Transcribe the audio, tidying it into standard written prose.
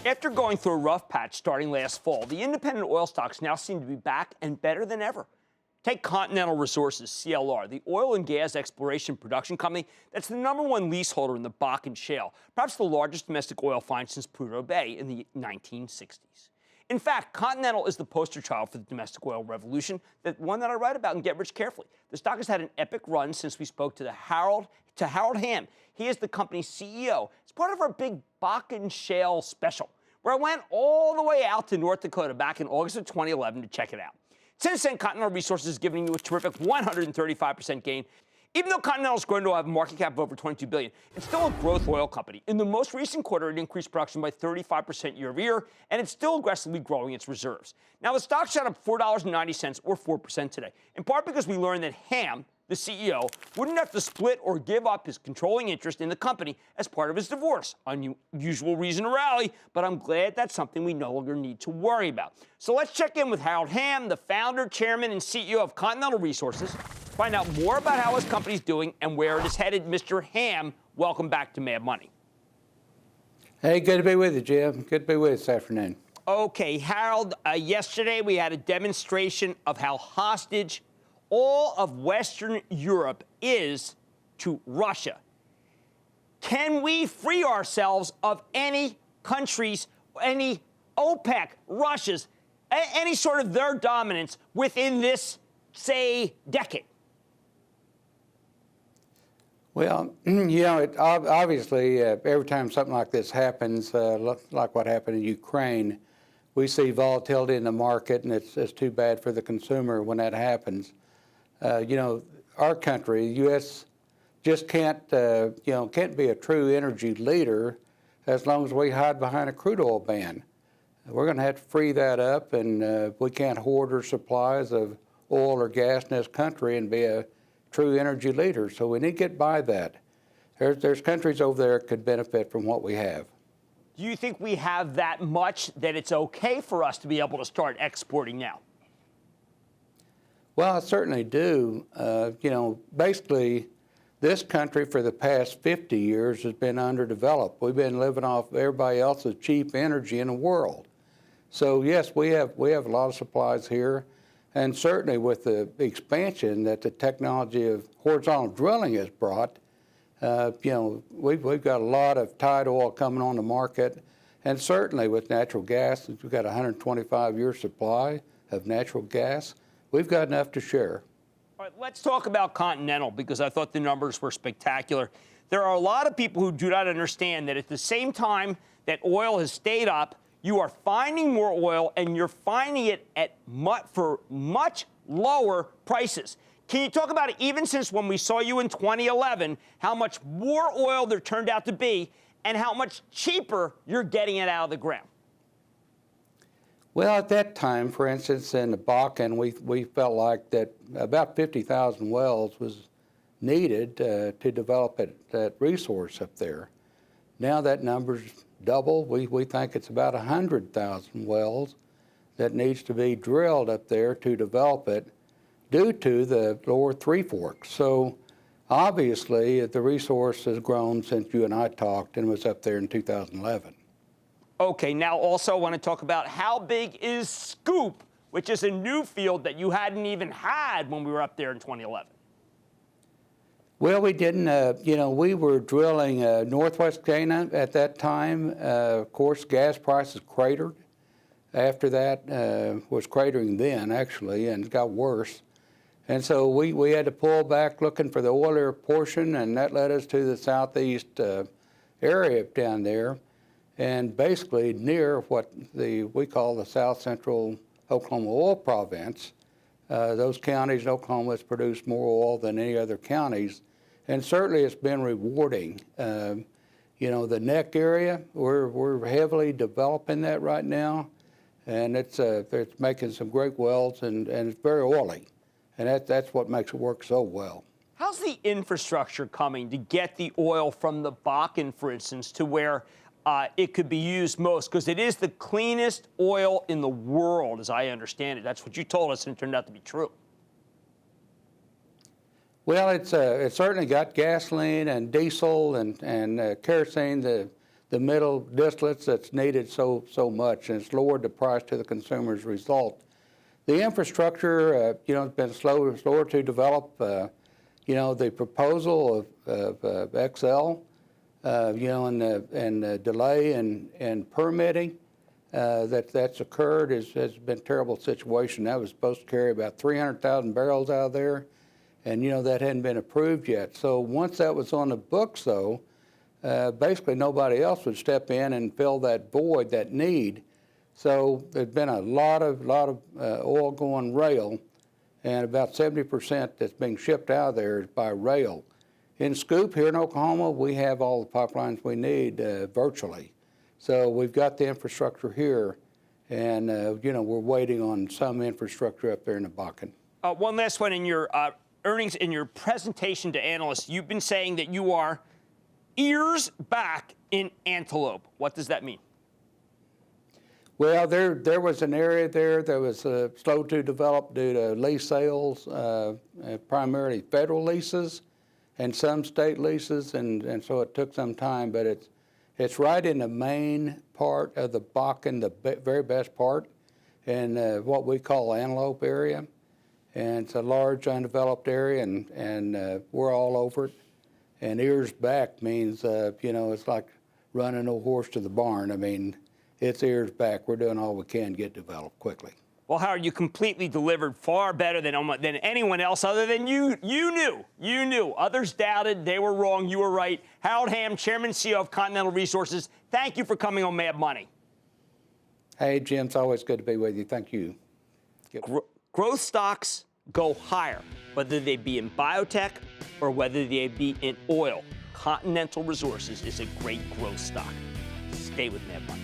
After going through a rough patch starting last fall, the independent oil stocks now seem to be back and better than ever. Take Continental Resources, CLR, the oil and gas exploration production company that's the #1 leaseholder in the Bakken Shale, perhaps the largest domestic oil find since Prudhoe Bay in the 1960s. In fact, Continental is the poster child for the domestic oil revolution, that one that I write about in Get Rich Carefully. The stock has had an epic run since we spoke to Harold Hamm. He is the company's CEO. It's part of our big Bakken Shale special, where I went all the way out to North Dakota back in August of 2011 to check it out. Since then, Continental Resources is giving you a terrific 135% gain. Even though Continental is going to have a market cap of over $22 billion, it's still a growth oil company. In the most recent quarter, it increased production by 35% year over year, and it's still aggressively growing its reserves. Now, the stock shot up $4.90 or 4% today, in part because we learned that Hamm, the CEO, wouldn't have to split or give up his controlling interest in the company as part of his divorce. Unusual reason to rally, but I'm glad that's something we no longer need to worry about. So let's check in with Harold Hamm, the founder, chairman, and CEO of Continental Resources, find out more about how his company's doing and where it is headed. Mr. Hamm, welcome back to Mad Money. Hey, good to be with you, Jim. Good to be with you this afternoon. Okay, Harold, yesterday we had a demonstration of how hostage all of Western Europe is to Russia. Can we free ourselves of any countries, any OPEC, Russia's, any sort of their dominance within this, say, decade? Well, obviously, every time something like this happens, like what happened in Ukraine, we see volatility in the market, and it's too bad for the consumer when that happens. Our country, the U.S., just can't be a true energy leader as long as we hide behind a crude oil ban. We're going to have to free that up, and we can't hoard our supplies of oil or gas in this country and be a true energy leader. So we need to get by that. There's countries over there that could benefit from what we have. Do you think we have that much that it's okay for us to be able to start exporting now? Well, I certainly do. Basically, this country for the past 50 years has been underdeveloped. We've been living off everybody else's cheap energy in the world. So yes, we have a lot of supplies here, and certainly with the expansion that the technology of horizontal drilling has brought, we've got a lot of tight oil coming on the market, and certainly with natural gas, we've got a 125-year supply of natural gas. We've got enough to share. All right, let's talk about Continental, because I thought the numbers were spectacular. There are a lot of people who do not understand that at the same time that oil has stayed up, you are finding more oil, and you're finding it at for much lower prices. Can you talk about it, even since when we saw you in 2011, how much more oil there turned out to be and how much cheaper you're getting it out of the ground? Well, at that time, for instance, in the Bakken, we felt like that about 50,000 wells was needed to develop that resource up there. Now that number's double. We think it's about 100,000 wells that needs to be drilled up there to develop it due to the lower Three Forks. So obviously, the resource has grown since you and I talked and was up there in 2011. Okay, now also I want to talk about how big is Scoop, which is a new field that you hadn't even had when we were up there in 2011. Well, we didn't, we were drilling Northwest Cana at that time. Of course, gas prices cratered. After that, was cratering then, actually, and it got worse. And so we had to pull back looking for the oilier portion, and that led us to the southeast area down there, and basically near what we call the South Central Oklahoma Oil Province. Those counties in Oklahoma has produced more oil than any other counties, and certainly it's been rewarding. The neck area, we're heavily developing that right now, and it's making some great wells, and it's very oily, and that's what makes it work so well. How's the infrastructure coming to get the oil from the Bakken, for instance, to where it could be used most? Because it is the cleanest oil in the world, as I understand it. That's what you told us, and it turned out to be true. Well, it's certainly got gasoline and diesel and kerosene. The the middle distillates that's needed so much, and it's lowered the price to the consumer as a result. The infrastructure, has been slower to develop. The proposal of XL, and the delay in permitting that's occurred has been a terrible situation. That was supposed to carry about 300,000 barrels out of there, and that hadn't been approved yet. So once that was on the books, though, basically nobody else would step in and fill that void, that need. So there's been a lot of oil going rail, and about 70% that's being shipped out of there is by rail. In Scoop here in Oklahoma, we have all the pipelines we need virtually. So we've got the infrastructure here, and we're waiting on some infrastructure up there in the Bakken. One last one. In your earnings, in your presentation to analysts, you've been saying that you are ears back in Antelope. What does that mean? Well, there was an area there that was slow to develop due to lease sales, primarily federal leases and some state leases, and so it took some time, but it's right in the main part of the Bakken, the very best part, in what we call Antelope area. And it's a large undeveloped area, and we're all over it. And ears back means, it's like running a horse to the barn. I mean, it's ears back. We're doing all we can to get developed quickly. Well, Howard, you completely delivered far better than anyone else other than you. You knew. Others doubted. They were wrong. You were right. Howard Hamm, Chairman and CEO of Continental Resources, thank you for coming on Mad Money. Hey, Jim, it's always good to be with you. Thank you. Growth stocks go higher, whether they be in biotech or whether they be in oil. Continental Resources is a great growth stock. Stay with Mad Money.